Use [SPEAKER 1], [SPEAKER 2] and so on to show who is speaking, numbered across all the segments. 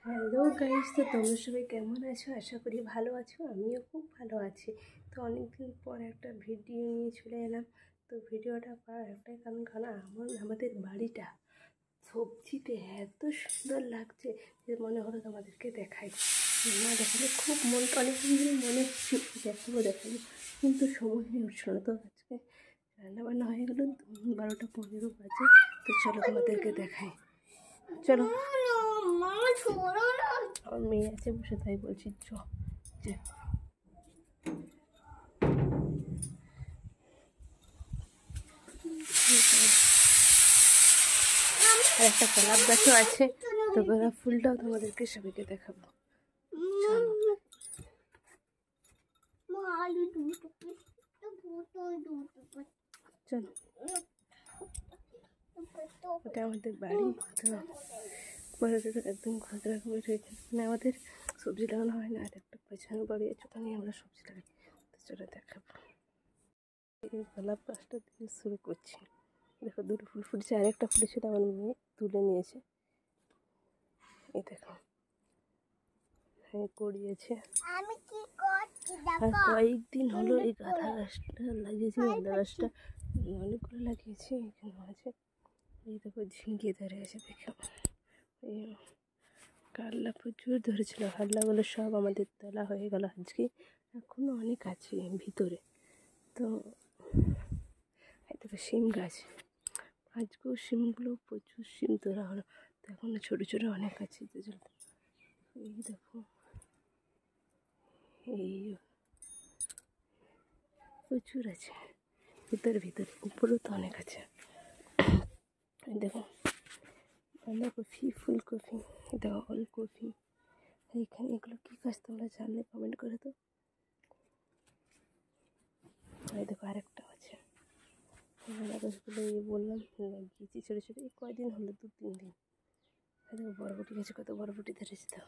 [SPEAKER 1] Hello guys, তো তোমরা সবাই কেমন আছো? আশা করি ভালো আছো। আমিও খুব ভালো আছি। তো অনেকদিন পর একটা ভিডিও নিয়ে চলে এলাম। তো ভিডিওটা করার একটাই কারণ আমাদের বাড়িটা সবজিতে এত সুন্দর লাগছে যে মনে হলো তোমাদেরকে দেখাই। না দেখালে খুব অনেকদিন ধরে মনে হচ্ছিল দেখাবো, কিন্তু সময় হয়ে উঠছিল না। তো আজকে রান্নাবান্না হয়ে গেলো, 12টা 15 বাজে। তো চলো তোমাদেরকে দেখাই, চলো। আমার মেয়ে আছে বসে, তাই বলছি চ যে আর একটা গোলাপ গাছও আছে। তো গোলাপ ফুলটাও তোমাদেরকে সবাইকে দেখাবো। চলো, ওটা আমাদের বাড়ি। তো একদম ঘোরা করে রয়েছে, মানে আমাদের সবজি লাগানো হয় না। আর একটা পেছনে বাড়ি আছে, ওখানে আমরা সবজি লাগাই। তো চলো দেখাবো। এই গোলাপ গাছটা দিয়ে শুরু করছি। দেখো, দুটো ফুল ফুটেছে, আরেকটা ফুটেছিল আমার মেয়ে তুলে নিয়েছে। এই দেখো, হ্যাঁ করিয়েছে। আর কয়েকদিন হলো এই গাঁদা গাছটা লাগিয়েছি। গাঁদা গাছটা অনেকগুলো লাগিয়েছি। এখানে আছে, এই দেখো ঝিঙে ধরে আছে। দেখো, এই কারলা প্রচুর ধরেছিল। কারলাগুলো সব আমাদের তোলা হয়ে গেল আজকে। এখনও অনেক আছে ভিতরে। তো এই দেখো শিম গাছ, আজকেও শিমগুলো প্রচুর শিম তোলা হলো। তো এখনও ছোটো ছোটো অনেক আছে। তো এই দেখো, এই প্রচুর আছে ভিতরে উপরেও তো অনেক আছে। দেখো বাঁধাকপি, ফুলকপি, দেখো ওলকপি। এইখানে এগুলো কী গাছ তোমরা জানলে কমেন্ট করে তো। এই দেখো আরেকটা আছে। বাঁধা গাছগুলো বললাম লাগিয়েছি ছোটো ছোটো, এই কয়দিন হলো 2-3 দিন। দেখো বরবটি গাছে কত বরবটি ধরেছে। তো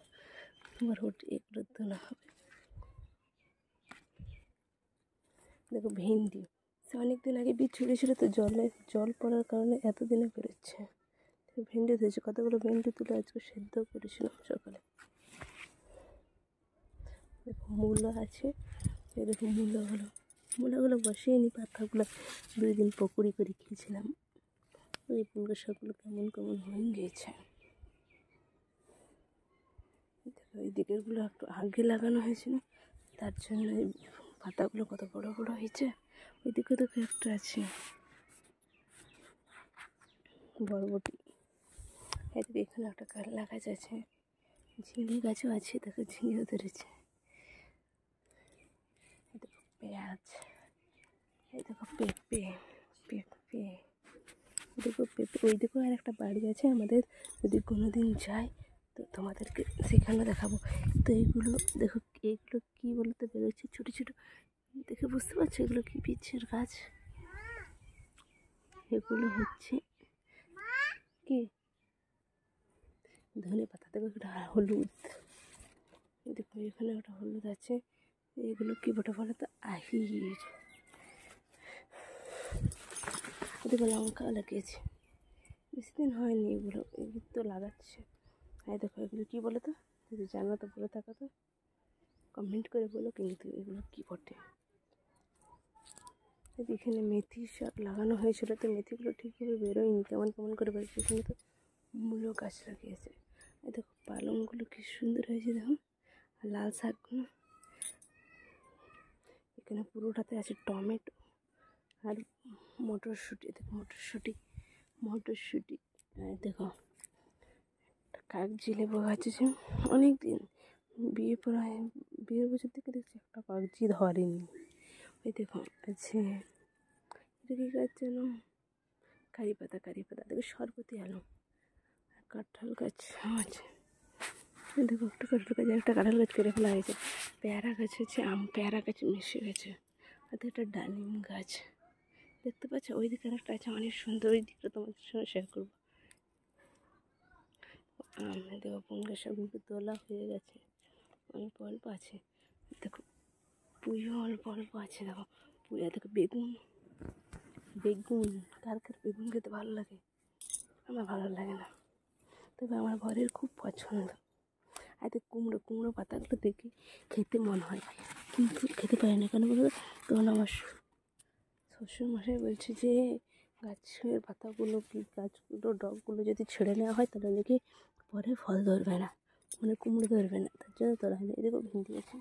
[SPEAKER 1] বরবটি এগুলো তোলা হবে। দেখো ভেন্ডি, সে অনেক দিন আগে বীজ ছড়িয়েছিল, তো জল পড়ার কারণে এতদিনে বেরোচ্ছে। ভেন্ডি ধরেছে, কতগুলো ভেন্ডি তুলে আজকে সেদ্ধ করেছিলাম সকালে। দেখো মূলা আছে। এই দেখো মূলাগুলো বসিয়ে পাতাগুলো 2 দিন পকোড়ি করে খেয়েছিলাম। ওই পুরো সবগুলো কেমন হয়ে গিয়েছে। দেখো এই দিকেরগুলো একটু আগে লাগানো হয়েছিল, তার জন্য এই পাতাগুলো কত বড় বড় হয়েছে। ওই দিকে দেখো একটা আছে বরবটি। এদিকে এখানে একটা কারলা গাছ আছে, ঝিঙে গাছও আছে। দেখো ঝিঙেও ধরেছে। এই দেখো পেঁয়াজ, এই দেখো পেঁপে। ওই দিকেও আর একটা বাড়ি আছে আমাদের। যদি কোনোদিন যাই তো তোমাদেরকে সেখানে দেখাবো। তো এইগুলো দেখো, এইগুলো কী বলতে বেরোচ্ছে ছোটো ছোটো, দেখে বুঝতে পারছো এগুলো কি বীজের গাছ? এগুলো হচ্ছে কি ধনে পাতা। দেখো একটা হলুদ, দেখো এখানে একটা হলুদ আছে। এগুলো কি বলে তো আহির। দেখো লঙ্কা লাগিয়েছে, বেশি দিন হয়নি। এগুলো তো লাগাচ্ছে। হ্যাঁ দেখো এগুলো কী বলো তো, যদি জানো তো বলে থাকো তো কমেন্ট করে বলো। কিন্তু এগুলো কী বটে। এখানে মেথি শাক লাগানো হয়েছিল, তো মেথিগুলো ঠিকভাবে বেরোয়নি, কেমন করে বেরোচ্ছে। এখানে তো মূলো গাছ লাগিয়েছে। এই দেখো পালংগুলো কি সুন্দর হয়েছে দেখো, আর লাল শাকগুলো। এখানে পুরোটাতে আছে টমেটো আর মটরশুঁটি। দেখো মটরশুঁটি। দেখো কাগজি লেবু গাছ আছে। অনেক দিন বিয়ের বছর থেকে দেখছি একটা কাগজি ধরেনি। ওই দেখো আছে, এটা কী গাছ যেন, কারি পাতা। দেখো সরবতি আলু। আর কাঁঠাল গাছ আছে। দেখো একটা কাঁঠাল গাছ কেটে ফেলা হয়েছে। পেয়ারা গাছ আছে, পেয়ারা গাছ মিশে গেছে। আর একটা ডালিম গাছ দেখতে পাচ্ছ। ওই দিকে একটা আছে অনেক সুন্দর, ওই দিকটা তোমাদের সঙ্গে শেয়ার করবো। দেখো পুঙ্গা সবগুলো তোলা হয়ে গেছে, অল্প আছে। দেখো পুঁইও অল্প আছে। দেখো পুঁই, দেখো বেগুন। কার বেগুন খেতে ভালো লাগে? আমার ভালো লাগে না, তবে আমার ঘরের খুব পছন্দ। এতে কুমড়ো কুমড়ো পাতাগুলো দেখে খেতে মন হয়, কিন্তু খেতে পারি না। কেন বলবো? তখন আমার শ্বশুরমশাই বলছে যে গাছের পাতাগুলো কি গাছগুলো ডগগুলো যদি ছেড়ে নেওয়া হয় তাহলে নাকি পরে ফল ধরবে না, মানে কুমড়ো ধরবে না, তার জন্য তোলা হয়নি। এদিকেও ভিন্ডি আছে।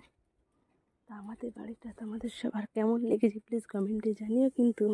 [SPEAKER 1] তা আমাদের বাড়িটা তোমাদের সবার কেমন লেগেছে প্লিজ কমেন্টে জানিও কিন্তু।